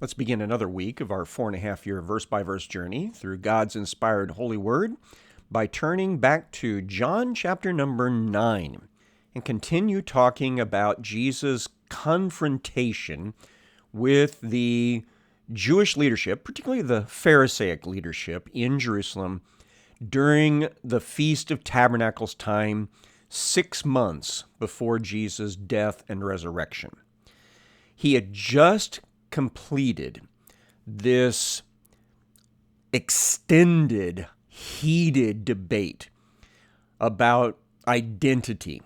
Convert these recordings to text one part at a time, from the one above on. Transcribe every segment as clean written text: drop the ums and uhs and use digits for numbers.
Let's begin another week of our 4.5 year verse by verse journey through God's inspired holy word by turning back to John chapter number 9 and continue talking about Jesus' confrontation with the Jewish leadership, particularly the Pharisaic leadership in Jerusalem during the Feast of Tabernacles time, 6 months before Jesus' death and resurrection. He had just completed this extended, heated debate about identity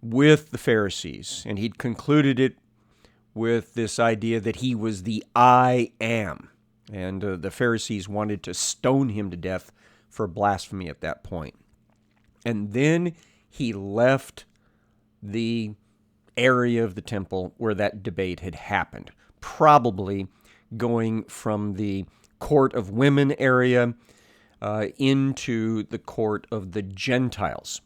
with the Pharisees, and he'd concluded it with this idea that he was the I am, and the Pharisees wanted to stone him to death for blasphemy at that point. And then he left the area of the temple where that debate had happened, probably going from the court of women area into the court of the Gentiles.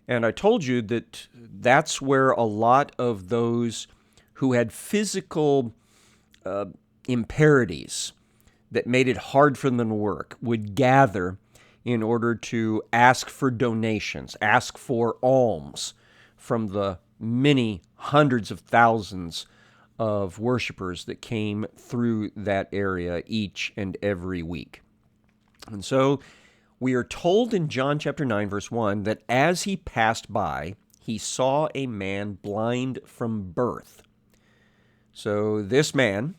And I told you that that's where a lot of those who had physical imperaties that made it hard for them to work would gather in order to ask for donations, ask for alms from the many hundreds of thousands of worshipers that came through that area each and every week. And so we are told in John chapter 9, verse 1, that as he passed by, he saw a man blind from birth. So this man,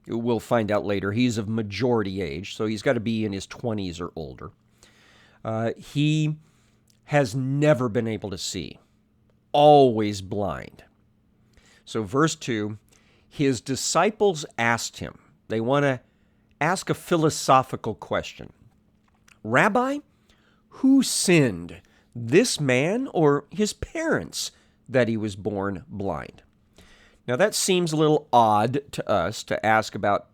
we'll find out later, he's of majority age, so he's got to be in his 20s or older. He has never been able to see, always blind. So verse 2, his disciples asked him, they want to ask a philosophical question. Rabbi, who sinned, this man or his parents, that he was born blind? Now that seems a little odd to us to ask about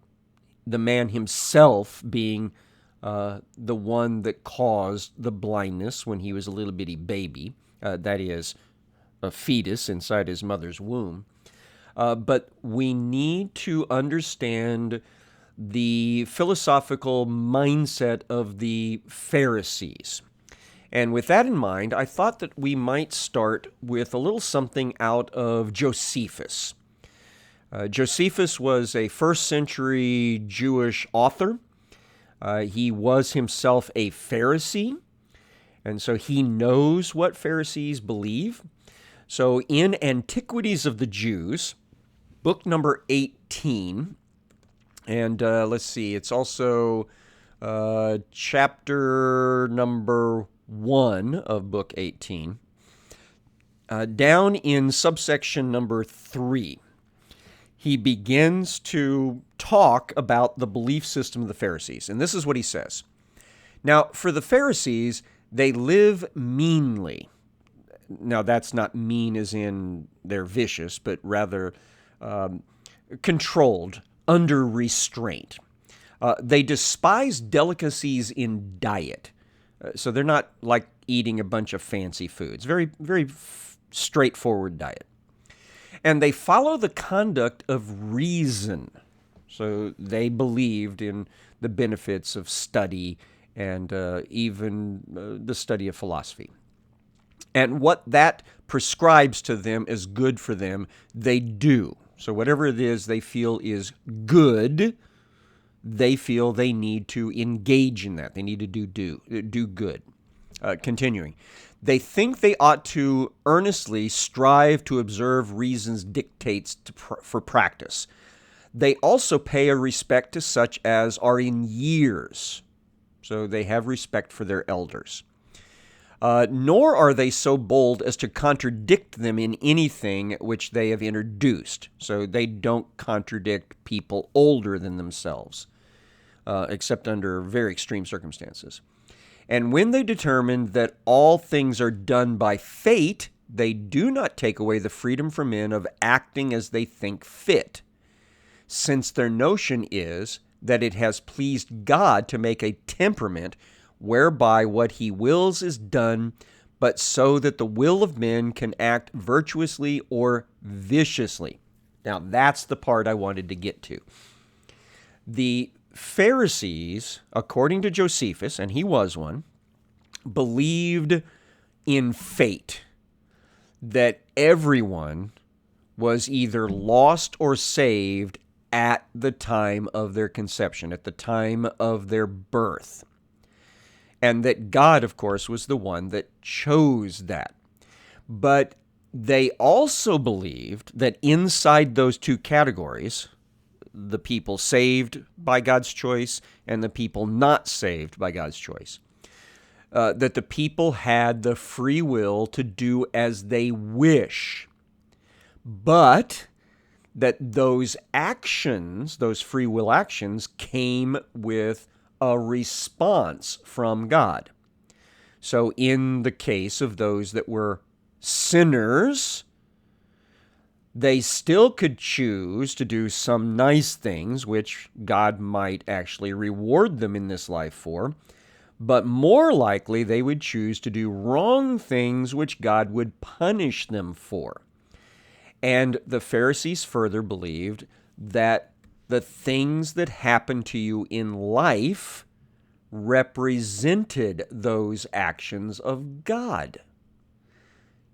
the man himself being the one that caused the blindness when he was a little bitty baby, that is, a fetus inside his mother's womb. But we need to understand the philosophical mindset of the Pharisees. And with that in mind, I thought that we might start with a little something out of Josephus. Josephus was a first century Jewish author. He was himself a Pharisee, and so he knows what Pharisees believe. So in Antiquities of the Jews, book number 18, and let's see, it's also chapter number 1 of book 18, down in subsection number 3, he begins to talk about the belief system of the Pharisees. And this is what he says. Now, for the Pharisees, they live meanly. Now, that's not mean as in they're vicious, but rather controlled, under restraint. They despise delicacies in diet. So they're not like eating a bunch of fancy foods. Very, very straightforward diet. And they follow the conduct of reason. So they believed in the benefits of study and even the study of philosophy. And what that prescribes to them as good for them, they do. So whatever it is they feel is good, they feel they need to engage in that. They need to do good. Continuing. They think they ought to earnestly strive to observe reason's dictates for practice. They also pay a respect to such as are in years. So they have respect for their elders. Nor are they so bold as to contradict them in anything which they have introduced. So they don't contradict people older than themselves, except under very extreme circumstances. And when they determine that all things are done by fate, they do not take away the freedom from men of acting as they think fit, since their notion is that it has pleased God to make a temperament whereby what he wills is done, but so that the will of men can act virtuously or viciously. Now, that's the part I wanted to get to. The Pharisees, according to Josephus, and he was one, believed in fate, that everyone was either lost or saved at the time of their conception, at the time of their birth. And that God, of course, was the one that chose that. But they also believed that inside those two categories, the people saved by God's choice and the people not saved by God's choice, that the people had the free will to do as they wish, but that those actions, those free will actions, came with a response from God. So in the case of those that were sinners, they still could choose to do some nice things, which God might actually reward them in this life for, but more likely they would choose to do wrong things, which God would punish them for. And the Pharisees further believed that the things that happen to you in life represented those actions of God.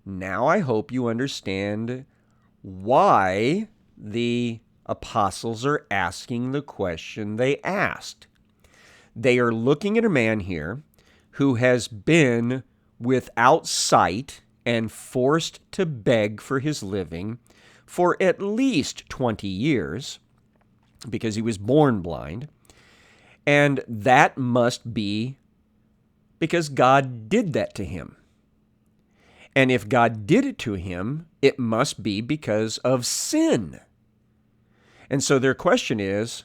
Now I hope you understand why the apostles are asking the question they asked. They are looking at a man here who has been without sight and forced to beg for his living for at least 20 years because he was born blind. And that must be because God did that to him. And if God did it to him, it must be because of sin. And so their question is,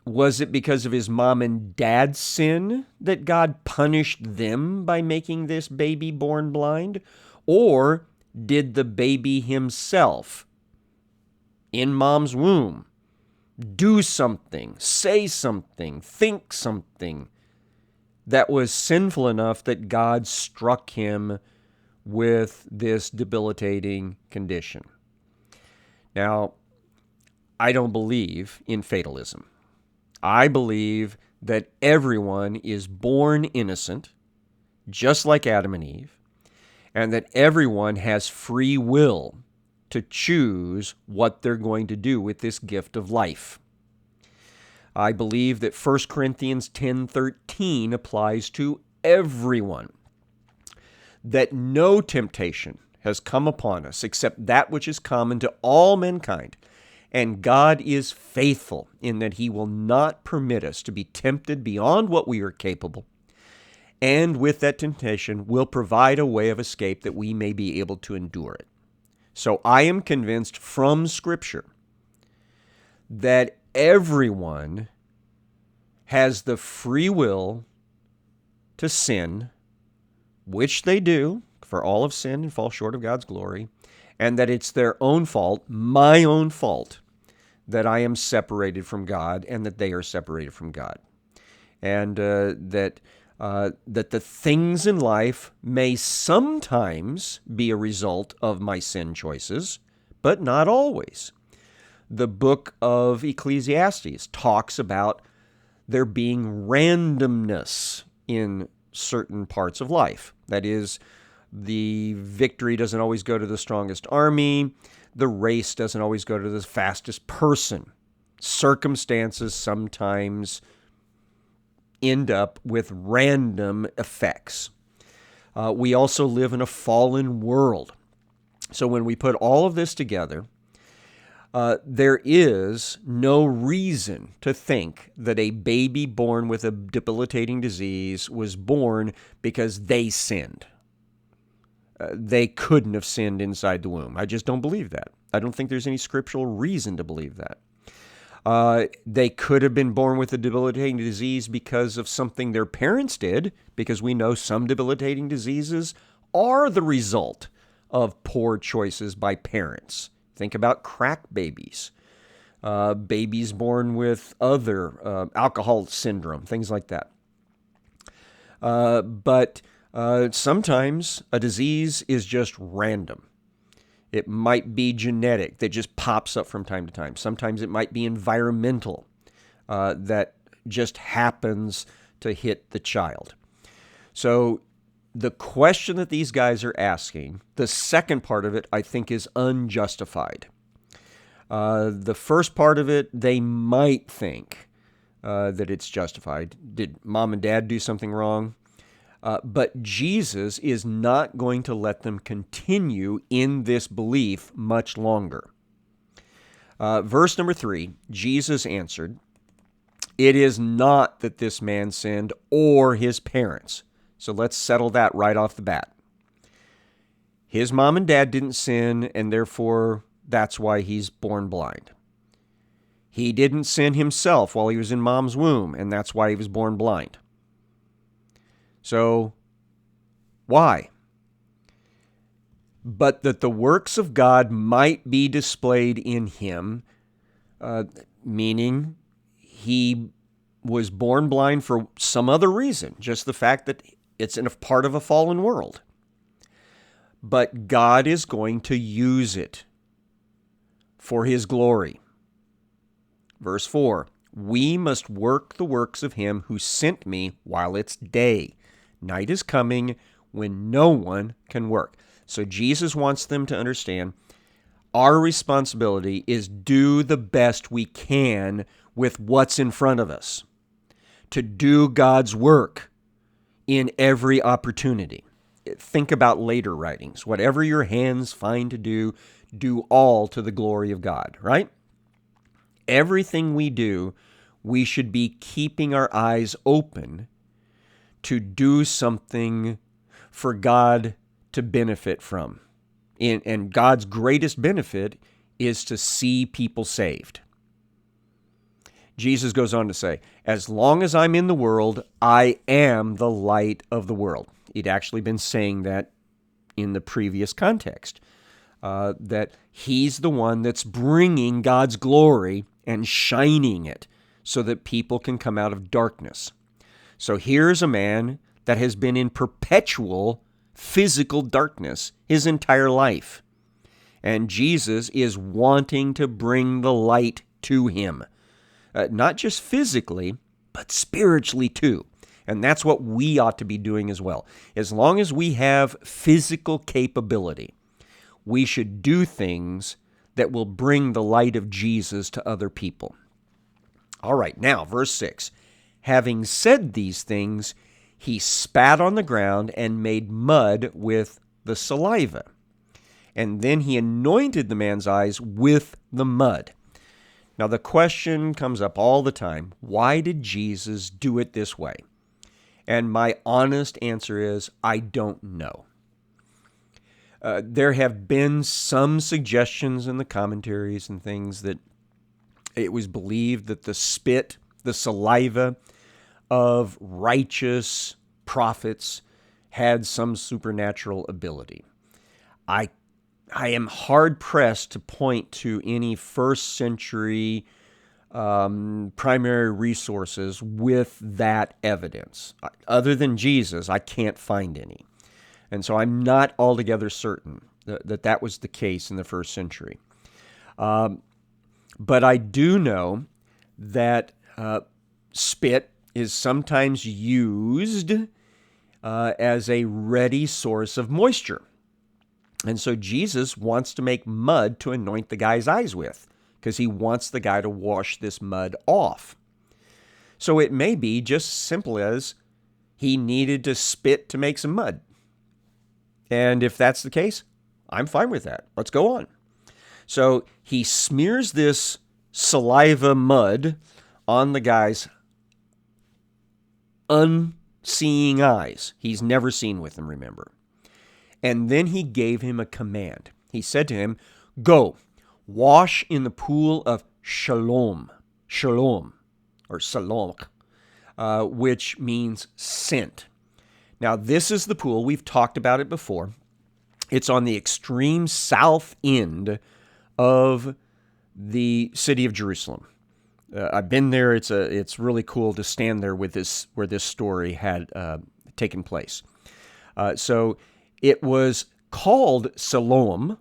was it because of his mom and dad's sin that God punished them by making this baby born blind? Or did the baby himself, in mom's womb, do something, say something, think something that was sinful enough that God struck him with this debilitating condition? Now, I don't believe in fatalism. I believe that everyone is born innocent, just like Adam and Eve, and that everyone has free will to choose what they're going to do with this gift of life. I believe that 1 Corinthians 10:13 applies to everyone, that no temptation has come upon us except that which is common to all mankind. And God is faithful in that he will not permit us to be tempted beyond what we are capable. And with that temptation will provide a way of escape that we may be able to endure it. So I am convinced from Scripture that everyone has the free will to sin, which they do, for all have sinned and fall short of God's glory, and that it's their own fault, my own fault, that I am separated from God and that they are separated from God. And that the things in life may sometimes be a result of my sin choices, but not always. The book of Ecclesiastes talks about there being randomness in certain parts of life. That is, the victory doesn't always go to the strongest army. The race doesn't always go to the fastest person. Circumstances sometimes end up with random effects. We also live in a fallen world. So when we put all of this together, there is no reason to think that a baby born with a debilitating disease was born because they sinned. They couldn't have sinned inside the womb. I just don't believe that. I don't think there's any scriptural reason to believe that. They could have been born with a debilitating disease because of something their parents did, because we know some debilitating diseases are the result of poor choices by parents. Think about crack babies, babies born with other alcohol syndrome, things like that. But sometimes a disease is just random. It might be genetic that just pops up from time to time. Sometimes it might be environmental that just happens to hit the child. So the question that these guys are asking, the second part of it, I think, is unjustified. The first part of it, they might think that it's justified. Did mom and dad do something wrong? But Jesus is not going to let them continue in this belief much longer. Verse number 3, Jesus answered, "It is not that this man sinned or his parents." So let's settle that right off the bat. His mom and dad didn't sin, and therefore that's why he's born blind. He didn't sin himself while he was in mom's womb, and that's why he was born blind. So, why? But that the works of God might be displayed in him, meaning he was born blind for some other reason, just the fact that it's in a part of a fallen world. But God is going to use it for his glory. Verse 4, "We must work the works of him who sent me while it's day. Night is coming when no one can work." So Jesus wants them to understand our responsibility is do the best we can with what's in front of us, to do God's work in every opportunity. Think about later writings. Whatever your hands find to do, do all to the glory of God, right? Everything we do, we should be keeping our eyes open to do something for God to benefit from. And God's greatest benefit is to see people saved. Jesus goes on to say, "As long as I'm in the world, I am the light of the world." He'd actually been saying that in the previous context, that he's the one that's bringing God's glory and shining it so that people can come out of darkness. So here's a man that has been in perpetual physical darkness his entire life. And Jesus is wanting to bring the light to him. Not just physically, but spiritually too. And that's what we ought to be doing as well. As long as we have physical capability, we should do things that will bring the light of Jesus to other people. All right, now, verse 6. "Having said these things, he spat on the ground and made mud with the saliva. And then he anointed the man's eyes with the mud." Now, the question comes up all the time, why did Jesus do it this way? And my honest answer is, I don't know. There have been some suggestions in the commentaries and things that it was believed that the spit, the saliva of righteous prophets had some supernatural ability. I am hard-pressed to point to any first century primary resources with that evidence. Other than Jesus, I can't find any. And so I'm not altogether certain that was the case in the first century. But I do know that spit is sometimes used as a ready source of moisture. And so Jesus wants to make mud to anoint the guy's eyes with, because he wants the guy to wash this mud off. So it may be just simple as he needed to spit to make some mud. And if that's the case, I'm fine with that. Let's go on. So he smears this saliva mud on the guy's unseeing eyes. He's never seen with them, remember. And then he gave him a command. He said to him, "Go, wash in the pool of Shalom, or Salom, which means sent." Now, this is the pool. We've talked about it before. It's on the extreme south end of the city of Jerusalem. I've been there. It's really cool to stand there with this, where this story had taken place. So it was called Siloam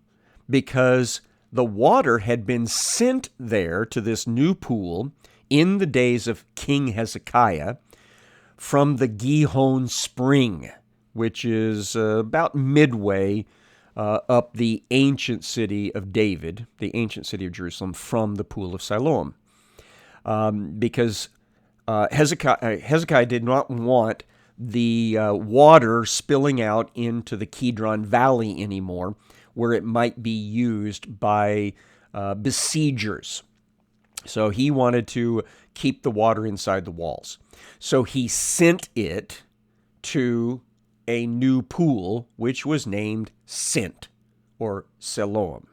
because the water had been sent there to this new pool in the days of King Hezekiah from the Gihon Spring, which is about midway up the ancient city of David, the ancient city of Jerusalem, from the pool of Siloam. Because Hezekiah did not want the water spilling out into the Kidron Valley anymore, where it might be used by besiegers. So he wanted to keep the water inside the walls. So he sent it to a new pool, which was named Sent, or Siloam.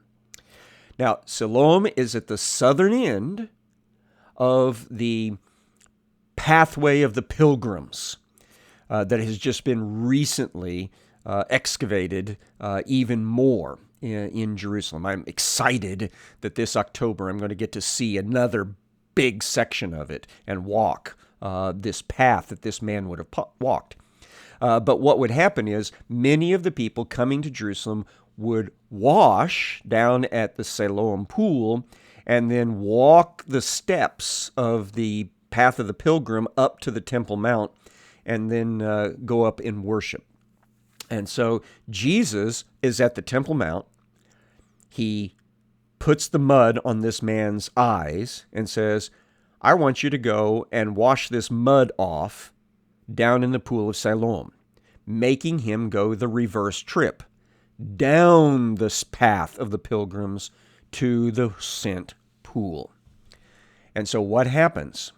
Now, Siloam is at the southern end of the pathway of the pilgrims that has just been recently excavated even more in Jerusalem. I'm excited that this October I'm going to get to see another big section of it and walk this path that this man would have walked. But what would happen is many of the people coming to Jerusalem would wash down at the Siloam pool and then walk the steps of the path of the pilgrim up to the Temple Mount and then go up in worship. And so Jesus is at the Temple Mount. He puts the mud on this man's eyes and says, I want you to go and wash this mud off down in the pool of Siloam, making him go the reverse trip down this path of the pilgrims to the Sent pool. And so what happens?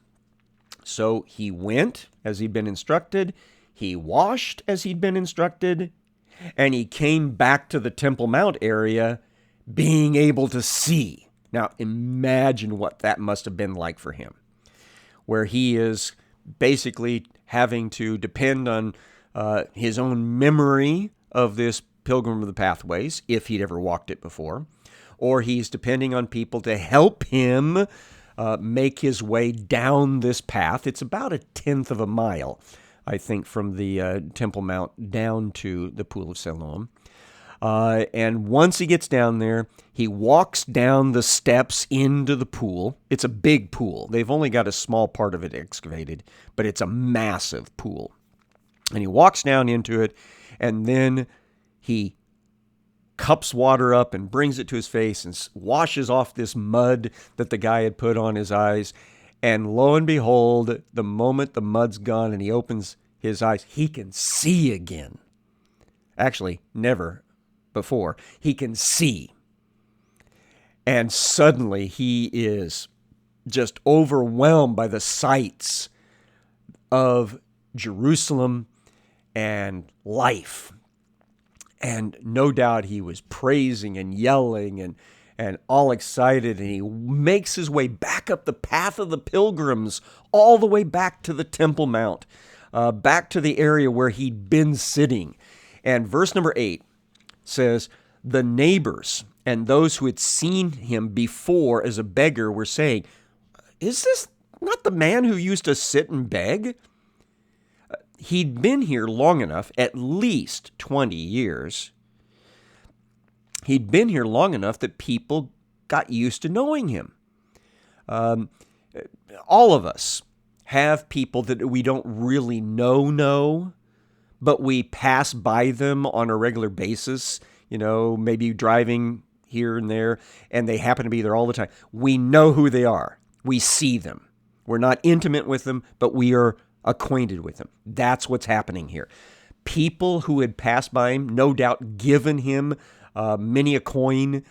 So he went as he'd been instructed, he washed as he'd been instructed, and he came back to the Temple Mount area being able to see. Now imagine what that must have been like for him, where he is basically having to depend on his own memory of this Pilgrim of the Pathways, if he'd ever walked it before, or he's depending on people to help him make his way down this path. It's about 1/10 of a mile, I think, from the Temple Mount down to the Pool of Siloam. And once he gets down there, he walks down the steps into the pool. It's a big pool. They've only got a small part of it excavated, but it's a massive pool. And he walks down into it, and then he cups water up and brings it to his face and washes off this mud that the guy had put on his eyes. And lo and behold, the moment the mud's gone and he opens his eyes, he can see again. Actually, never before. He can see. And suddenly he is just overwhelmed by the sights of Jerusalem and life. And no doubt he was praising and yelling and all excited, and he makes his way back up the path of the pilgrims, all the way back to the Temple Mount, back to the area where he'd been sitting. And verse number 8 says, the neighbors and those who had seen him before as a beggar were saying, is this not the man who used to sit and beg? He'd been here long enough, at least 20 years. He'd been here long enough that people got used to knowing him. All of us have people that we don't really know, but we pass by them on a regular basis, maybe driving here and there, and they happen to be there all the time. We know who they are. We see them. We're not intimate with them, but we are acquainted with him. That's what's happening here. People who had passed by him, no doubt given him many a coin,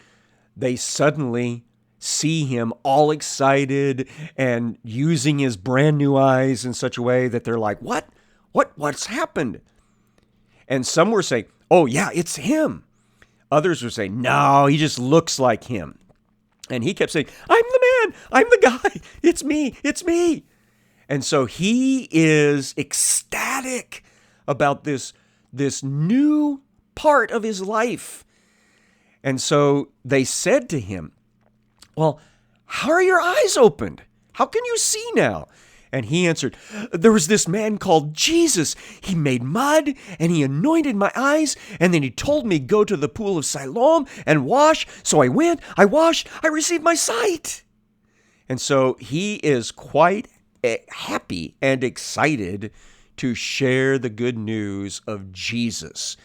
they suddenly see him all excited and using his brand new eyes in such a way that they're like, what's happened? And some were saying, oh yeah, it's him. Others were saying, no, he just looks like him. And he kept saying, I'm the man, I'm the guy, it's me. And so he is ecstatic about this new part of his life. And so they said to him, well, how are your eyes opened? How can you see now? And he answered, there was this man called Jesus. He made mud and he anointed my eyes. And then he told me, go to the pool of Siloam and wash. So I went, I washed, I received my sight. And so he is quite happy and excited to share the good news of Jesus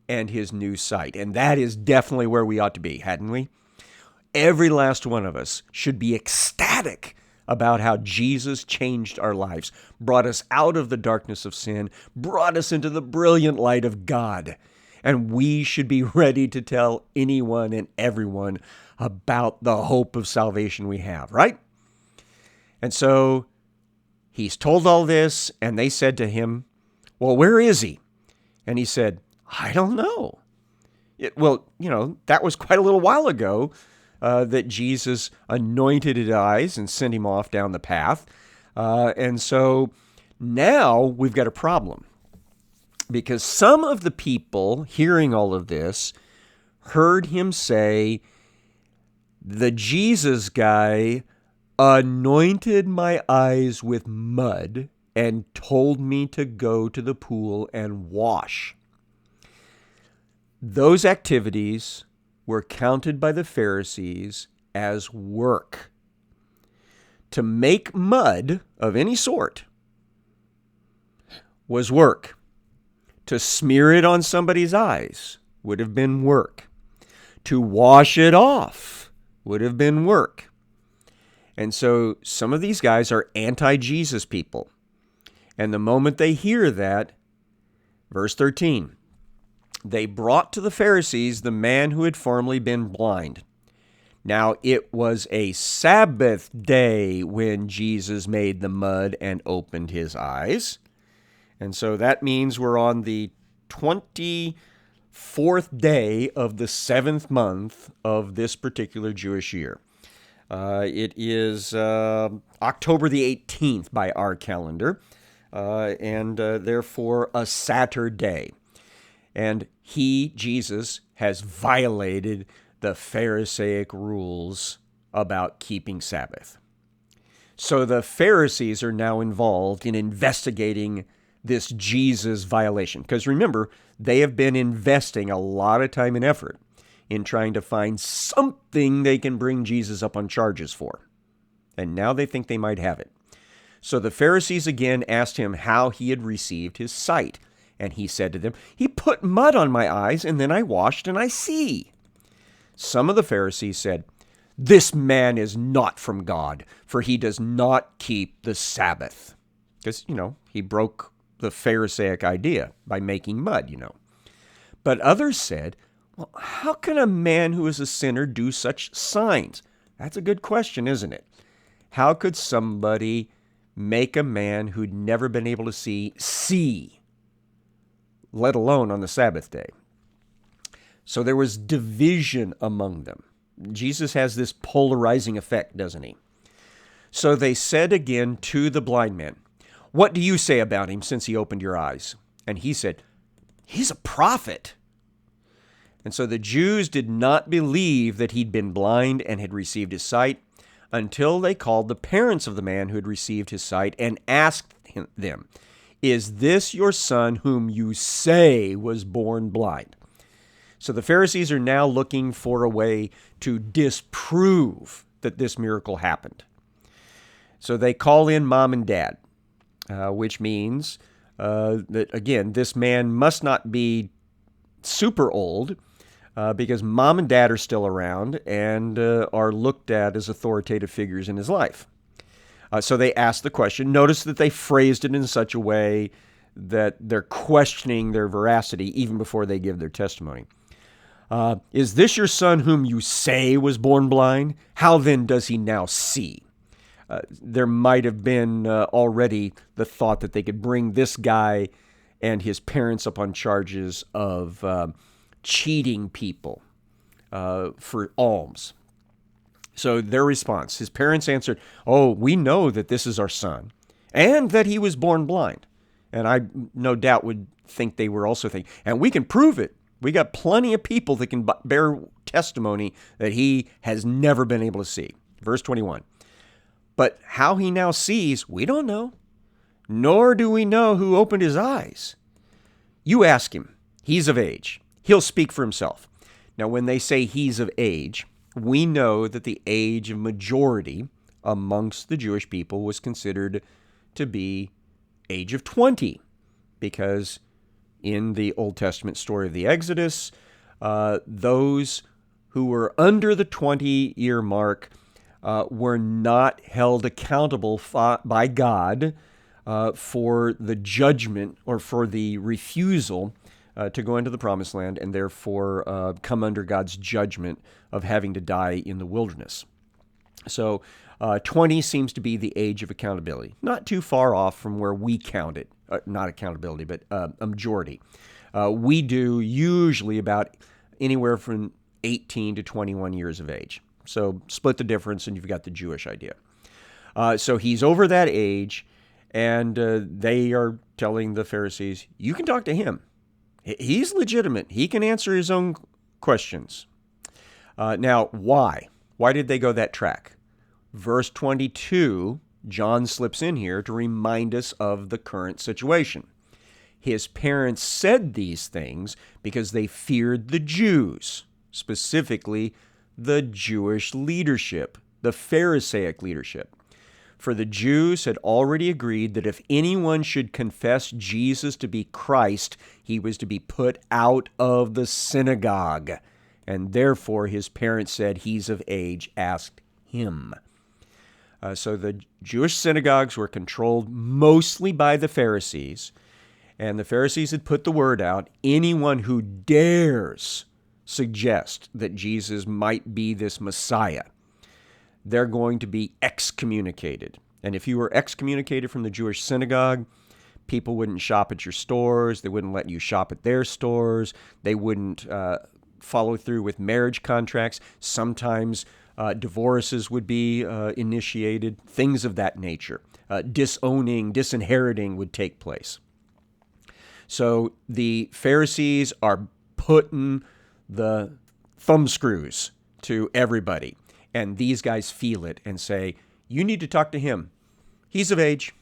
and his new sight. And that is definitely where we ought to be, hadn't we? Every last one of us should be ecstatic about how Jesus changed our lives, brought us out of the darkness of sin, brought us into the brilliant light of God. And we should be ready to tell anyone and everyone about the hope of salvation we have, right? And so he's told all this, and they said to him, well, where is he? And he said, I don't know. That was quite a little while ago. That Jesus anointed his eyes and sent him off down the path. And so now we've got a problem, because some of the people hearing all of this heard him say, the Jesus guy anointed my eyes with mud and told me to go to the pool and wash. Those activities were counted by the Pharisees as work. To make mud of any sort was work. To smear it on somebody's eyes would have been work. To wash it off would have been work. And so some of these guys are anti-Jesus people. And the moment they hear that, verse 13, they brought to the Pharisees the man who had formerly been blind. Now, it was a Sabbath day when Jesus made the mud and opened his eyes. And so that means we're on the 24th day of the 7th month of this particular Jewish year. It is October the 18th by our calendar, and therefore a Saturday. And he, Jesus, has violated the Pharisaic rules about keeping Sabbath. So the Pharisees are now involved in investigating this Jesus violation. Because remember, they have been investing a lot of time and effort in trying to find something they can bring Jesus up on charges for. And now they think they might have it. So the Pharisees again asked him how he had received his sight. And he said to them, he put mud on my eyes, and then I washed, and I see. Some of the Pharisees said, this man is not from God, for he does not keep the Sabbath. Because, he broke the Pharisaic idea by making mud, But others said, well, how can a man who is a sinner do such signs? That's a good question, isn't it? How could somebody make a man who'd never been able to see, let alone on the Sabbath day? So there was division among them. Jesus has this polarizing effect, doesn't he? So they said again to the blind man, what do you say about him since he opened your eyes? And he said, he's a prophet. And so the Jews did not believe that he'd been blind and had received his sight until they called the parents of the man who had received his sight and asked them, is this your son whom you say was born blind? So the Pharisees are now looking for a way to disprove that this miracle happened. So they call in mom and dad, which means that, again, this man must not be super old because mom and dad are still around and are looked at as authoritative figures in his life. So they asked the question. Notice that they phrased it in such a way that they're questioning their veracity even before they give their testimony. Is this your son whom you say was born blind? How then does he now see? There might have been already the thought that they could bring this guy and his parents up on charges of cheating people for alms. So their response, his parents answered, oh, we know that this is our son and that he was born blind. And I no doubt would think they were also thinking, and we can prove it. We got plenty of people that can bear testimony that he has never been able to see. Verse 21, But how he now sees, we don't know, nor do we know who opened his eyes. You ask him. He's of age. He'll speak for himself. Now, when they say he's of age, we know that the age of majority amongst the Jewish people was considered to be age of 20, because in the Old Testament story of the Exodus, those who were under the 20-year mark were not held accountable by God for the judgment or for the refusal to go into the promised land, and therefore come under God's judgment of having to die in the wilderness. So 20 seems to be the age of accountability, not too far off from where we count it, not accountability, but a majority. We do usually about anywhere from 18 to 21 years of age. So split the difference and you've got the Jewish idea. So he's over that age, and they are telling the Pharisees, you can talk to him. He's legitimate. He can answer his own questions. Now, why? Why did they go that track? Verse 22, John slips in here to remind us of the current situation. His parents said these things because they feared the Jews, specifically the Jewish leadership, the Pharisaic leadership. For the Jews had already agreed that if anyone should confess Jesus to be Christ, he was to be put out of the synagogue. And therefore his parents said, he's of age, ask him. So the Jewish synagogues were controlled mostly by the Pharisees, and the Pharisees had put the word out, anyone who dares suggest that Jesus might be this Messiah, they're going to be excommunicated. And if you were excommunicated from the Jewish synagogue, people wouldn't shop at your stores. They wouldn't let you shop at their stores. They wouldn't follow through with marriage contracts. Sometimes divorces would be initiated, things of that nature. Disowning, disinheriting would take place. So the Pharisees are putting the thumb screws to everybody. And these guys feel it and say, you need to talk to him. He's of age.